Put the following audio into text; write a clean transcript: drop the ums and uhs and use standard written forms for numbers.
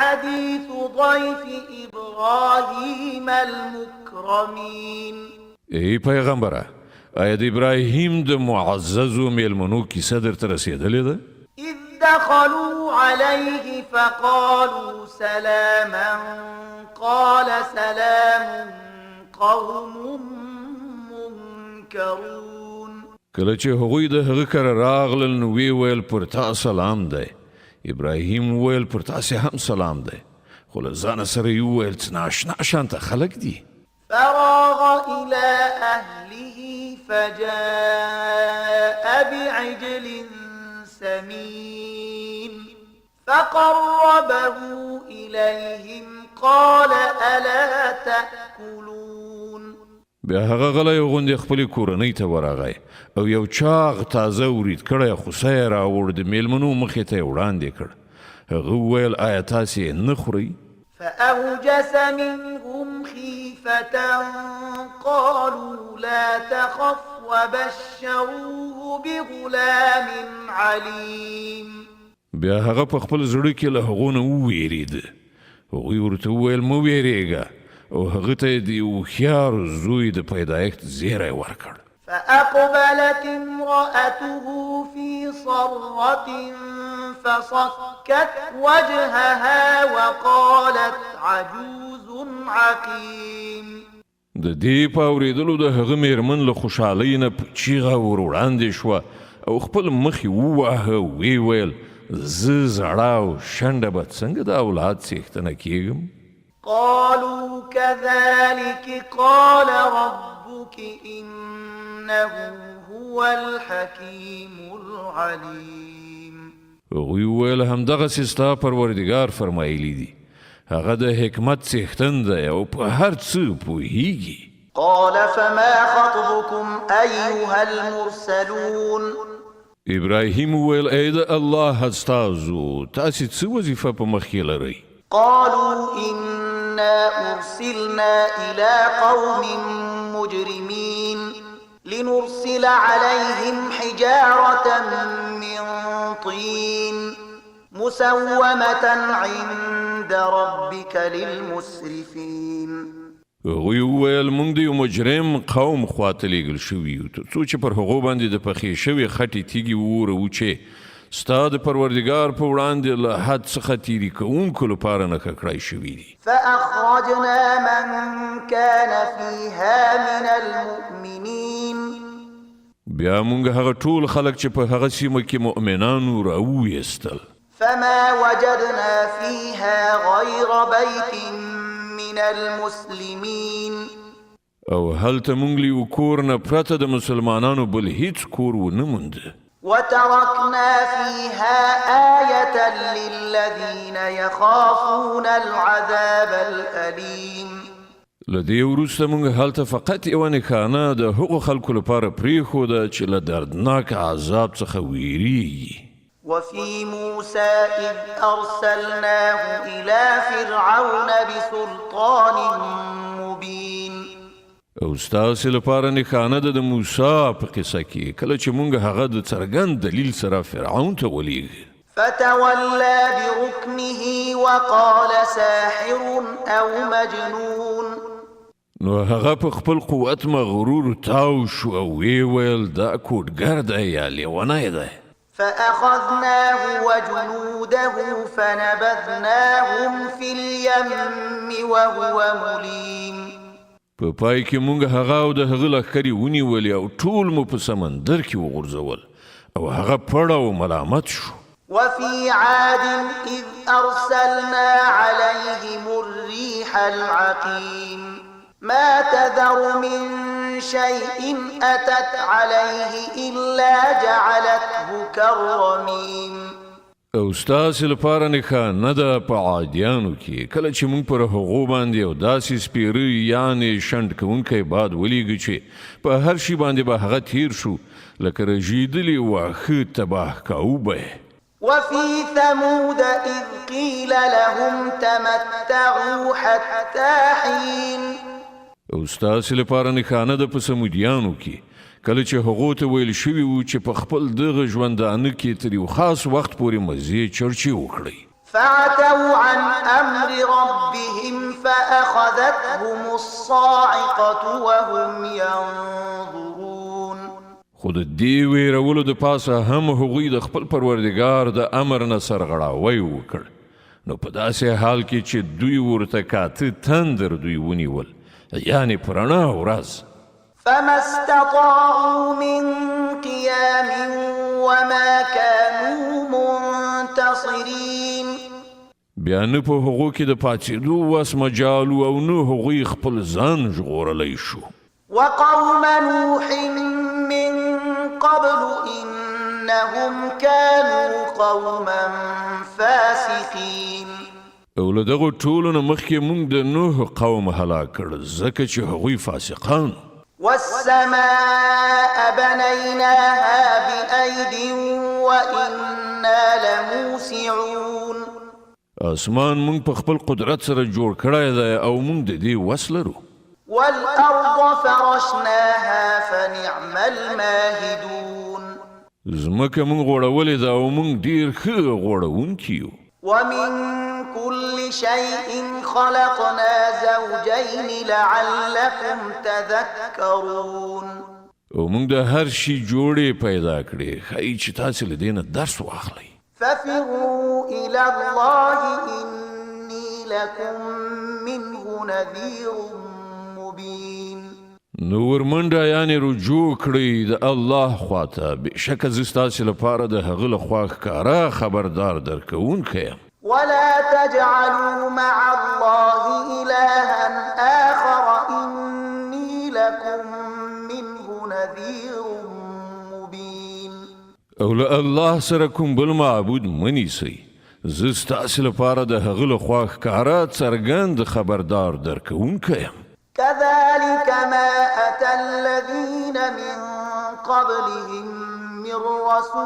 حديث ضيف إبراهيم المكرمين. ای پیغمبره، آیا د ابراهیم د معززو میلمنو کیسه درته رسېدلې ده؟ إذ دخلوا عليه فقالوا سلاما قال سلام قوم منكرون. کله چې هغوی د هغه کره راغلل نو وی ویل پر تا سلام دی. ابراهیم ویل پر تاسې هم سلام دی، خو له ځانه سره یې وویل څه ناشنا شانته خلک دي. فراغ إلى أهله فجاء بعجل سمين فقربه إليهم قال ألا تأكلون. بیا هغه غلی غوندې خپلې کورنۍ ته ورغی او یو چاغ تازه ورید کړی خوسی یې راوړ د میلمنو مخې ته یې وړاندې کړ. هغه وویل آیا تاسې نه خورئ؟ فأوجس منهم خيفة قالوا لا تخف وبشروه بغلام عليم. بیا هغه په خپل زړه کې له هغو نه وویرېده. هغوی ورته وویل مه ویرېږه او هغه ته یې د هوښیار زوی د پیدایښت زیری ورکړ. فأقبلت امرأته في صرة فصكت وجهها وقالت عجوز عقيم. د دې په اورېدلو د هغه میرمن له خوشحالۍ نه په چیغه ور وړاندې شوه او خپل مخ یې وواهه. ویې ویل زه زړه او شنډه به څنګه د اولاد څښتنه کېږم؟ قالوا كذلك قال ربك إنه هو الحكيم العليم. هغوی وویل همدغسې ستا پروردګار فرمایلی دي، هغه د حکمت څښتن دی او په هر څه پوهیږي. قال فما خطبكم أيها المرسلون. ابراهیم وویل ای د الله استازو تاسې څه وظیفه په مخ کې لرئ؟ قالوا إنا أرسلنا إلى قوم مجرمين لنرسل عليهم حجارة من طين مسومة عند ربك للمسرفين. هغوی وویل موږ د یو مجرم قوم خواته لیږل شوي یو تر څو چې پر هغو باندې د پخې شوې خټې تیږې وورو چې ستا د پروردګار په وړاندې له حد څخه تیري کوونکو لپاره نښه کړای شوي دي. فأخرجنا من كان فيها من المؤمنين. بیا موږ هغه ټول خلک چې په هغه سیمه کې مؤمنانو راوویستل. فما وجدنا فيها غير بيت من المسلمين. او هلته موږ له یو کور نه پرته د مسلمانانو بل هیڅ کور ونه موند. وتركنا فيها آية للذين يخافون العذاب الأليم. لدې وروسته موږ هلته فقط یوه نښانه د هغو خلکو لپاره پرېښوده چې له دردناک عذاب څخه ویریږي. وفي موسى إذ أرسلناه إلى فرعون بسلطان مبين. او ستاسې لپاره نښانه ده د موسی په قصه کې کله چې موږ هغه د څرګند دلیل سره فرعون ته ولېږه. فتولى بركنه وقال ساحر أو مجنون. نو هغه په خپل قوت مغرور تاو شو او ویې ویل دا کوډګر دی یا لیونی دی. فأخذناه وجنوده فنبذناهم في اليم وهو مليم. په پای کې موږ هغه او د هغه لښکرې ونیولې او ټول مو په سمندر کې وغورځول او هغه پړه او ملامت شو. وفي عاد إذ أرسلنا عليهم الريح العقيم ما تذر من شيء أتت عليه إلا جعلته كالرميم. او ستاسې لپاره نښانه ده په عادیانو کې کله چې موږ پر هغو باندې یو داسې سپیره یعنې شنډ کوونکی باد ولیږه چې په هر شي باندې به هغه تیر شو لکه رژېدلې واښه تباه کوو. وفي ثمود إذ قيل لهم تمتعوا حتى حين. او ستاسې لپاره نښانه ده په سمودیانو کې کله چې هغو ته ویل شوي وو چې په خپل دغه ژوندانه کې تر یو خاص وخت پورې مزې چرچې وکړئ. فعتوا عن أمر ربهم فأخذتهم الصاعقة وهم ينظرون. خود دی ویرولو د پاسه هم هغوی د خپل پروردګار د امر نه سرغړاوی وکړ، نو په داسې حال کې چې دوی ورته کاته تندر دوی ونیول، یعنی په رڼا ورځ. فما استطاعوا من قيام وما كانوا منتصرين. بیا نه په هغو کې د پاڅېدو وس مجالو او نه هغوی خپل ځان ژغورلی شو. وقوم نوح من قبل إنهم كانوا قوما فاسقين. او له دغو ټولو نه مخکې موږ د نوح قوم هلاک کړ ځکه چې هغوی فاسقان. والسماء بنيناها بأيد وإنا لموسعون. اسمان موږ په خپل قدرت سره جوړ کړی دی او موږ د دې وس لرو. والأرض فرشناها فنعم الماهدون. ځمکه موږ غوړولې ده او موږ ډېر ښه غوړونکي یو. ومن كل شيء خلقنا زوجين لعلكم تذكرون. او موږ د هر شي جوړې پیدا کړې ښایي چې تاسې له دې نه درس واخلئ. ففروا إلى الله إني لكم منه نذير مبين. نو ورمنډه یعنې رجوع کړئ د الله خواته، بېشکه زه ستاسې لپاره د هغه له خوا ښکاره خبردار درکوونکی یم. ولا تجعلوا مع الله إلها آخر إني لكم منه نذير مبين. او له الله سره کوم بل معبود منیسئ، زه ستاسې لپاره د هغه له خوا ښکاره څرګند خبردار درکوونکی یم. كذلك ما أتى الذين من قبلهم من رسول